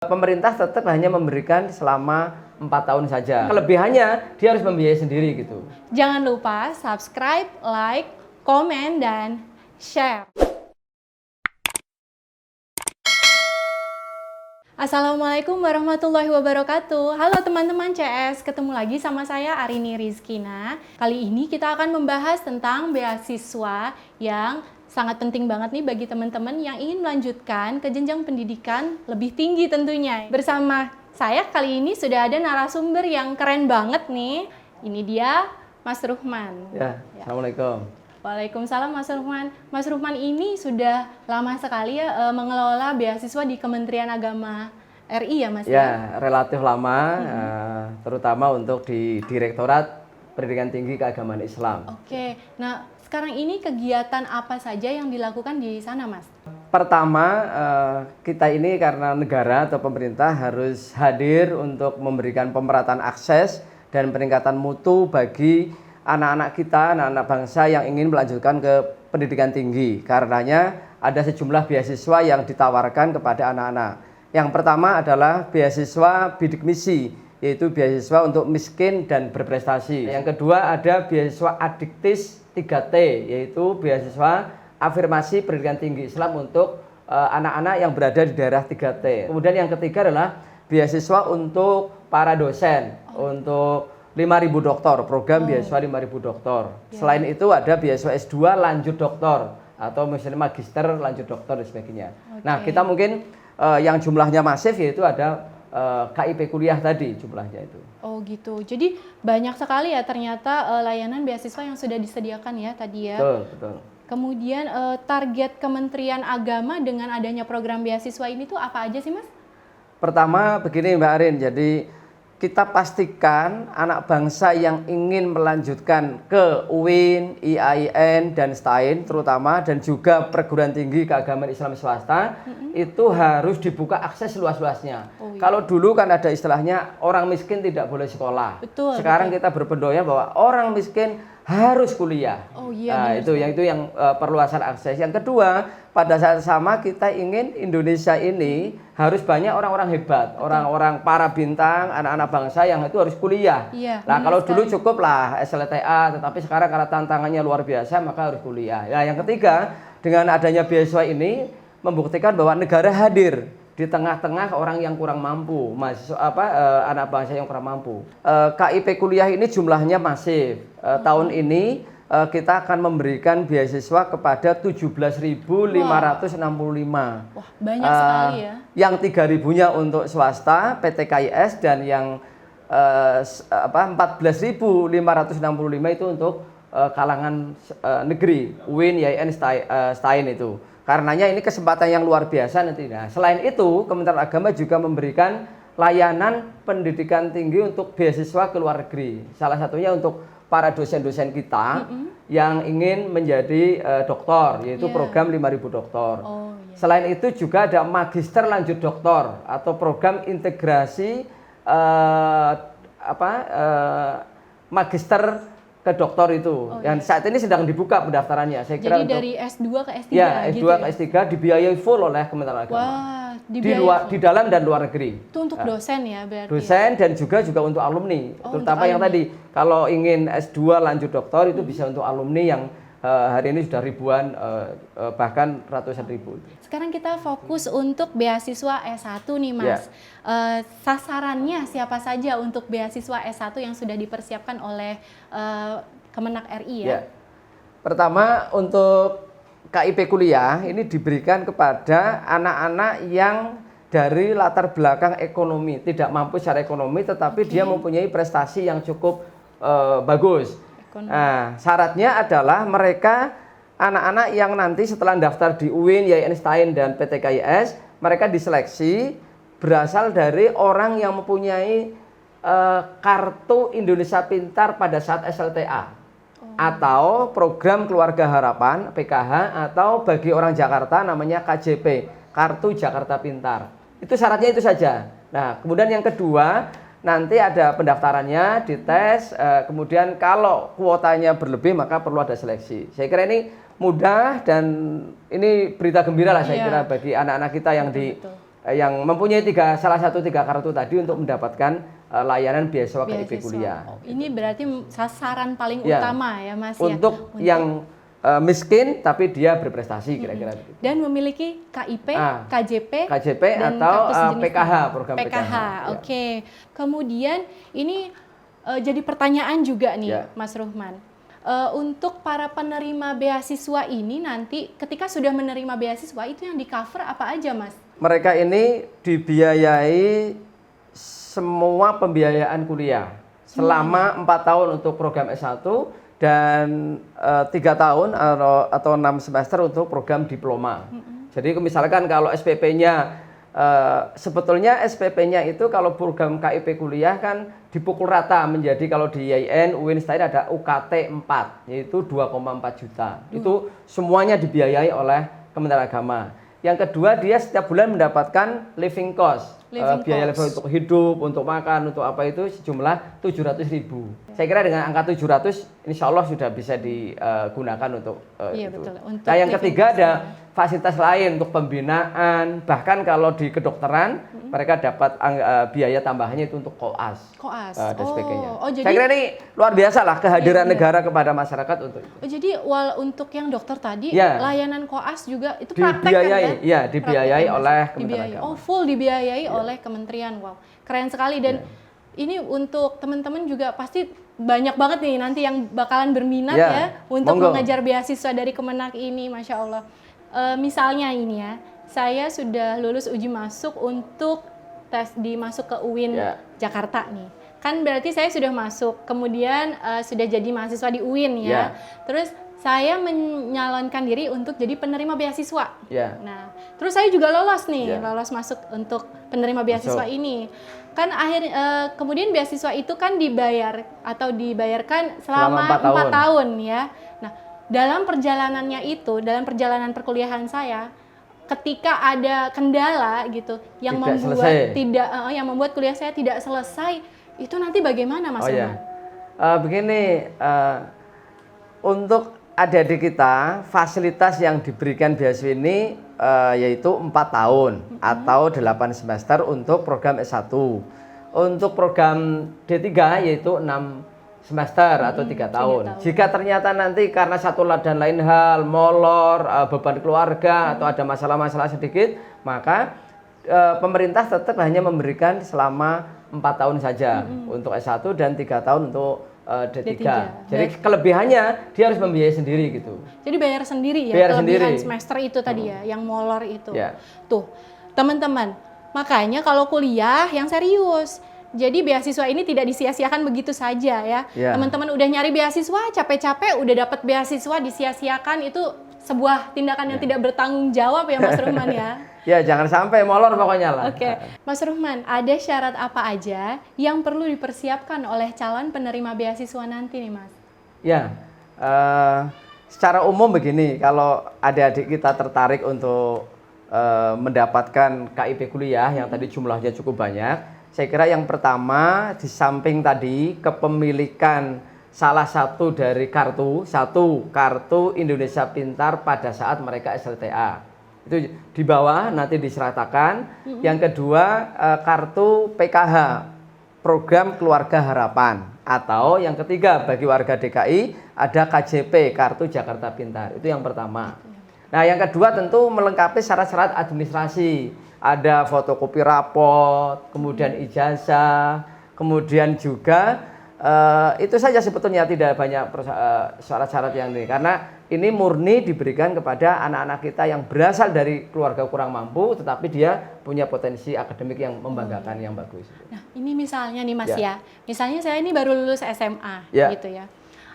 Pemerintah tetap hanya memberikan selama 4 tahun saja. Kelebihannya dia harus membiayai sendiri gitu. Jangan lupa subscribe, like, komen, dan share. Assalamualaikum warahmatullahi wabarakatuh. Halo teman-teman CS, ketemu lagi sama saya Arini Rizkina. Kali ini kita akan membahas tentang beasiswa yang sangat penting banget nih bagi teman-teman yang ingin melanjutkan ke jenjang pendidikan lebih tinggi tentunya. Bersama saya kali ini sudah ada narasumber yang keren banget nih. Ini dia Mas Ruhman. Ya. Assalamualaikum. Waalaikumsalam Mas Ruhman. Mas Ruhman ini sudah lama sekali ya mengelola beasiswa di Kementerian Agama RI ya Mas? Ya, relatif lama, terutama untuk di Direktorat Pendidikan Tinggi Keagamaan Islam. Oke, nah sekarang ini kegiatan apa saja yang dilakukan di sana Mas? Pertama, kita ini karena negara atau pemerintah harus hadir untuk memberikan pemerataan akses dan peningkatan mutu bagi anak-anak kita, anak-anak bangsa yang ingin melanjutkan ke pendidikan tinggi. Karenanya ada sejumlah beasiswa yang ditawarkan kepada anak-anak. Yang pertama adalah beasiswa bidik misi, yaitu beasiswa untuk miskin dan berprestasi. Yang kedua ada beasiswa adiktis 3T, yaitu beasiswa afirmasi pendidikan tinggi Islam untuk anak-anak yang berada di daerah 3T. Kemudian yang ketiga adalah beasiswa untuk para dosen, untuk 5.000 doktor, program beasiswa 5.000 doktor. Selain itu ada beasiswa S2 lanjut doktor atau misalnya magister lanjut doktor dan sebagainya. Nah, kita mungkin yang jumlahnya masif yaitu ada KIP kuliah tadi jumlahnya itu. Oh gitu, jadi banyak sekali ya ternyata layanan beasiswa yang sudah disediakan ya tadi ya. Betul, betul. Kemudian target Kementerian Agama dengan adanya program beasiswa ini tuh apa aja sih Mas? Pertama begini Mbak Arin, jadi kita pastikan anak bangsa yang ingin melanjutkan ke UIN, IAIN, dan STAIN terutama dan juga perguruan tinggi keagamaan Islam swasta itu harus dibuka akses luas-luasnya. Kalau dulu kan ada istilahnya orang miskin tidak boleh sekolah. Betul, sekarang kita berpendoya bahwa orang miskin harus kuliah. Oh iya. Nah, itu yang perluasan akses. Yang kedua, pada saat sama kita ingin Indonesia ini harus banyak orang-orang hebat, orang-orang para bintang, anak-anak bangsa yang itu harus kuliah. Iya, nah, kalau dulu cukup lah SLTA, tetapi sekarang karena tantangannya luar biasa maka harus kuliah. Nah, yang ketiga, dengan adanya beasiswa ini membuktikan bahwa negara hadir di tengah-tengah orang yang kurang mampu, anak bangsa yang kurang mampu. KIP kuliah ini jumlahnya masif. Tahun ini kita akan memberikan beasiswa kepada 17.565. Wah, banyak sekali ya. Yang 3.000-nya untuk swasta, PT KIS, dan yang 14.565 itu untuk kalangan negeri, UIN, IAIN, STAIN itu. Karenanya ini kesempatan yang luar biasa nanti. Nah, selain itu, Kementerian Agama juga memberikan layanan pendidikan tinggi untuk beasiswa ke luar negeri. Salah satunya untuk para dosen-dosen kita yang ingin menjadi doktor, yaitu program 5.000 doktor. Selain itu juga ada magister lanjut doktor atau program integrasi magister ke doktor itu. Yang saat ini sedang dibuka pendaftarannya. Saya kira jadi dari S2 ke S3 ya, S2 gitu ke S3 dibiayai full oleh Kementerian Agama. Wah, di dalam dan luar negeri. Itu untuk dosen ya berarti. Dosen dan juga untuk alumni. Terutama yang tadi kalau ingin S2 lanjut doktor itu bisa untuk alumni yang hari ini sudah ribuan bahkan ratusan ribu. Sekarang kita fokus untuk beasiswa S1 nih Mas. Sasarannya siapa saja untuk beasiswa S1 yang sudah dipersiapkan oleh Kemenak RI ya? Pertama untuk KIP kuliah ini diberikan kepada anak-anak yang dari latar belakang ekonomi, tidak mampu secara ekonomi tetapi dia mempunyai prestasi yang cukup bagus. Nah, syaratnya adalah mereka anak-anak yang nanti setelah daftar di UIN, IAIN, STAIN, dan PT KIS, mereka diseleksi berasal dari orang yang mempunyai kartu Indonesia Pintar pada saat SLTA atau program Keluarga Harapan PKH atau bagi orang Jakarta namanya KJP, Kartu Jakarta Pintar. Itu syaratnya itu saja. Nah, kemudian yang kedua nanti ada pendaftarannya, dites, kemudian kalau kuotanya berlebih maka perlu ada seleksi. Saya kira ini mudah dan ini berita gembira lah saya kira bagi anak-anak kita yang di yang mempunyai salah satu tiga kartu tadi untuk mendapatkan layanan beasiswa KIP kuliah. Oh, ini berarti sasaran paling Ya. utama ya Mas ya. Untuk yang miskin tapi dia berprestasi kira-kira begitu. Dan memiliki KIP, KJP, KJP dan atau kartu sejenisnya. PKH, program PKH. PKH. Ya. Oke. Kemudian ini jadi pertanyaan juga nih Ya. Mas Ruhman. Untuk para penerima beasiswa ini nanti ketika sudah menerima beasiswa itu yang di cover apa aja Mas? Mereka ini dibiayai semua pembiayaan kuliah selama 4 tahun untuk program S1 dan 3 tahun atau 6 semester untuk program diploma. Jadi misalkan kalau SPP-nya sebetulnya SPP-nya itu kalau program KIP kuliah kan dipukul rata menjadi kalau di IAIN, UIN ada UKT 4 yaitu 2,4 juta. Itu semuanya dibiayai oleh Kementerian Agama. Yang kedua dia setiap bulan mendapatkan living cost. Biaya level untuk hidup, untuk makan, untuk apa itu sejumlah 700.000. Saya kira dengan angka 700 insya Allah sudah bisa digunakan untuk Iya, itu. betul. Untuk Nah yang ketiga ada fasilitas lain untuk pembinaan, bahkan kalau di kedokteran mereka dapat biaya tambahannya itu untuk koas. Koas. Dan sebagainya. Jadi, saya kira ini luar biasa lah kehadiran negara kepada masyarakat untuk itu. Jadi untuk yang dokter tadi Ya. layanan koas juga itu praktek Dibiayai, kan? ya dibiayai Praktek, oleh Mas? Kementerian Dibiayai. Agama. Oh, full dibiayai oleh kementerian. Wow, keren sekali. Dan ini untuk teman-teman juga pasti banyak banget nih nanti yang bakalan berminat ya untuk mengejar beasiswa dari Kemenak ini, Masya Allah. Misalnya ini ya, saya sudah lulus uji masuk untuk tes masuk ke UIN Jakarta nih. Kan berarti saya sudah masuk, kemudian sudah jadi mahasiswa di UIN ya. Terus saya menyalonkan diri untuk jadi penerima beasiswa. Nah, terus saya juga lolos nih, lolos masuk untuk penerima beasiswa ini. Kan kemudian beasiswa itu kan dibayar atau dibayarkan selama 4 tahun ya. Nah, dalam perjalanannya itu, dalam perjalanan perkuliahan saya, ketika ada kendala gitu yang membuat kuliah saya tidak selesai, itu nanti bagaimana Mas Ruhman? Begini, untuk adik-adik kita, fasilitas yang diberikan beasiswa ini yaitu 4 tahun atau 8 semester untuk program S1. Untuk program D3 yaitu 6 semester atau 3 tahun. Jika ternyata nanti karena satu dan lain hal, molor, beban keluarga atau ada masalah-masalah sedikit, maka pemerintah tetap hanya memberikan selama 4 tahun saja untuk S1 dan 3 tahun untuk D3. Jadi kelebihannya dia harus membiayai sendiri gitu. Jadi bayar sendiri ya, bayar kelebihan sendiri. semester itu tadi ya, yang molor itu. Tuh, teman-teman, makanya kalau kuliah yang serius. Jadi beasiswa ini tidak disia-siakan begitu saja ya. Teman-teman udah nyari beasiswa, capek-capek udah dapat beasiswa disia-siakan, itu sebuah tindakan yang tidak bertanggung jawab ya Mas Ruhman ya. Ya, jangan sampai molor pokoknya lah. Oke. Mas Ruhman, ada syarat apa aja yang perlu dipersiapkan oleh calon penerima beasiswa nanti nih Mas? Ya, secara umum begini, kalau adik-adik kita tertarik untuk mendapatkan KIP kuliah yang tadi jumlahnya cukup banyak, saya kira yang pertama di samping tadi kepemilikan salah satu dari kartu Indonesia Pintar pada saat mereka SLTA. Itu di bawah nanti disertakan. Yang kedua kartu PKH, Program Keluarga Harapan, atau yang ketiga bagi warga DKI ada KJP, Kartu Jakarta Pintar. Itu yang pertama. Nah, yang kedua tentu melengkapi syarat-syarat administrasi. Ada fotokopi rapot, kemudian ijazah, kemudian juga itu saja sebetulnya, tidak banyak syarat-syarat yang ini. Karena ini murni diberikan kepada anak-anak kita yang berasal dari keluarga kurang mampu, tetapi dia punya potensi akademik yang membanggakan, yang bagus. Nah, ini misalnya nih Mas ya. Misalnya saya ini baru lulus SMA gitu ya.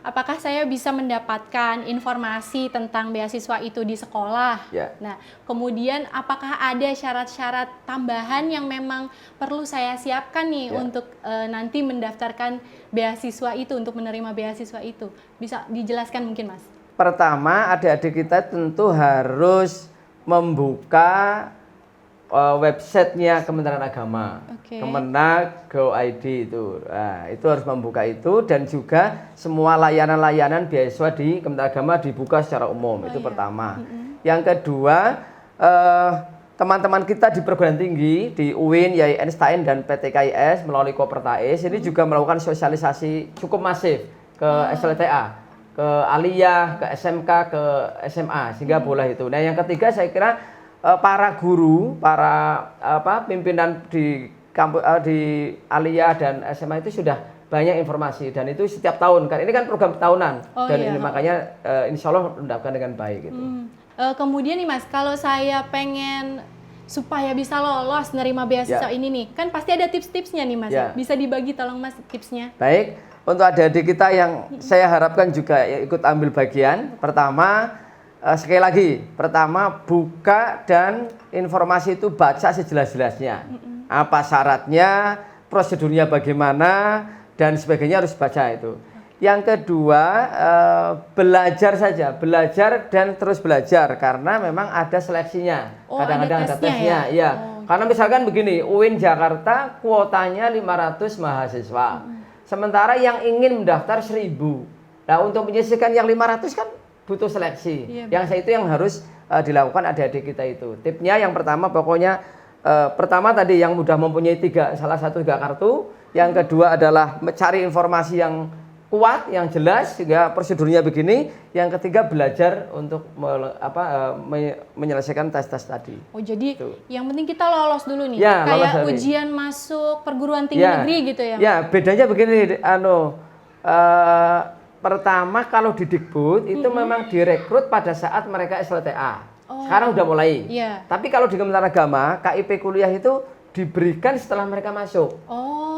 Apakah saya bisa mendapatkan informasi tentang beasiswa itu di sekolah? Nah, kemudian apakah ada syarat-syarat tambahan yang memang perlu saya siapkan nih untuk nanti mendaftarkan beasiswa itu, untuk menerima beasiswa itu? Bisa dijelaskan mungkin Mas? Pertama, adik-adik kita tentu harus membuka websitenya Kementerian Agama, Kemenak.go.id itu. Nah, itu harus membuka itu, dan juga semua layanan-layanan beasiswa di Kementerian Agama dibuka secara umum. Itu pertama. Yang kedua, teman-teman kita di perguruan tinggi, di UIN, YAI Einstein, dan PTKIS melalui Kopertais ini juga melakukan sosialisasi cukup masif ke SLTA, ke Aliyah, ke SMK, ke SMA, sehingga boleh itu. Nah, yang ketiga saya kira para guru, para pimpinan di di Aliyah dan SMA itu sudah banyak informasi, dan itu setiap tahun kan. Ini kan program tahunan, dan ini makanya insya Allah mendapatkan dengan baik gitu. Kemudian nih Mas, kalau saya pengen supaya bisa lolos nerima beasiswa ini nih, kan pasti ada tips-tipsnya nih Mas. Bisa dibagi tolong Mas tipsnya. Baik, untuk adik-adik kita yang saya harapkan juga ikut ambil bagian. Pertama, sekali lagi, pertama buka dan informasi itu baca sejelas-jelasnya. Apa syaratnya, prosedurnya bagaimana, dan sebagainya harus baca itu. Yang kedua, belajar saja, belajar dan terus belajar karena memang ada seleksinya. Kadang-kadang ada tesnya, ya. Karena misalkan begini, UIN Jakarta kuotanya 500 mahasiswa. Sementara yang ingin mendaftar 1000. Nah, untuk menyisihkan yang 500 kan butuh seleksi. Yang itu yang harus dilakukan adik-adik kita itu. Tipnya yang pertama pokoknya pertama tadi yang mudah mempunyai salah satu 3 kartu. Yang kedua adalah mencari informasi yang kuat, yang jelas, sehingga prosedurnya begini. Yang ketiga belajar untuk menyelesaikan tes-tes tadi. Oh jadi yang penting kita lolos dulu nih, kayak ujian masuk perguruan tinggi negeri gitu ya? Ya, bedanya begini, pertama kalau di Dikbud itu memang direkrut pada saat mereka SLTA. Sekarang udah mulai. Tapi kalau di Kementerian Agama, KIP kuliah itu diberikan setelah mereka masuk.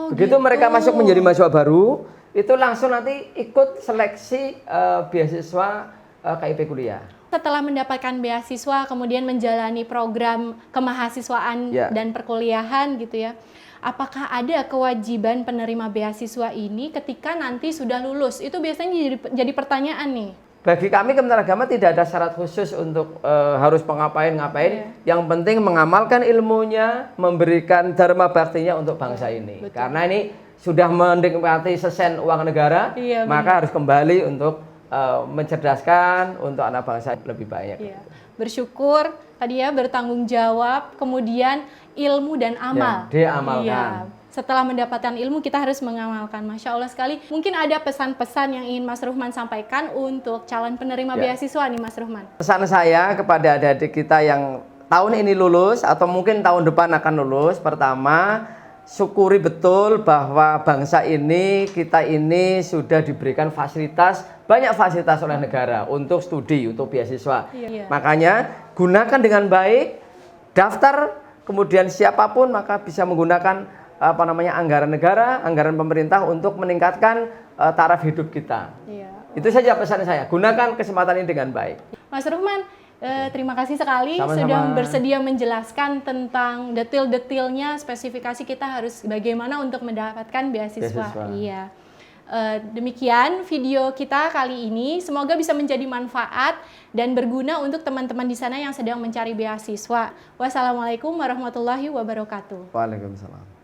Begitu mereka masuk menjadi mahasiswa baru, itu langsung nanti ikut seleksi beasiswa KIP kuliah. Setelah mendapatkan beasiswa, kemudian menjalani program kemahasiswaan dan perkuliahan gitu ya, apakah ada kewajiban penerima beasiswa ini ketika nanti sudah lulus? Itu biasanya jadi pertanyaan nih. Bagi kami Kementerian Agama tidak ada syarat khusus untuk harus ngapain. Yang penting mengamalkan ilmunya, memberikan dharma baktinya untuk bangsa ini. Karena ini sudah menikmati sesen uang negara, maka harus kembali untuk mencerdaskan untuk anak bangsa lebih banyak. Bersyukur tadi ya, bertanggung jawab, kemudian ilmu dan amal. Diamalkan. Setelah mendapatkan ilmu kita harus mengamalkan. Masya Allah sekali. Mungkin ada pesan-pesan yang ingin Mas Ruhman sampaikan untuk calon penerima beasiswa nih Mas Ruhman. Pesan saya kepada adik-adik kita yang tahun ini lulus atau mungkin tahun depan akan lulus, pertama syukuri betul bahwa bangsa ini, kita ini sudah diberikan fasilitas, banyak fasilitas oleh negara untuk studi, untuk beasiswa. Makanya gunakan dengan baik, daftar, kemudian siapapun maka bisa menggunakan anggaran negara, anggaran pemerintah untuk meningkatkan taraf hidup kita. Itu saja pesan saya, gunakan kesempatan ini dengan baik. Mas Ruhman, terima kasih sekali sudah bersedia menjelaskan tentang detail-detailnya, spesifikasi kita harus bagaimana untuk mendapatkan beasiswa. Demikian video kita kali ini, semoga bisa menjadi manfaat dan berguna untuk teman-teman di sana yang sedang mencari beasiswa. Wassalamualaikum warahmatullahi wabarakatuh. Waalaikumsalam.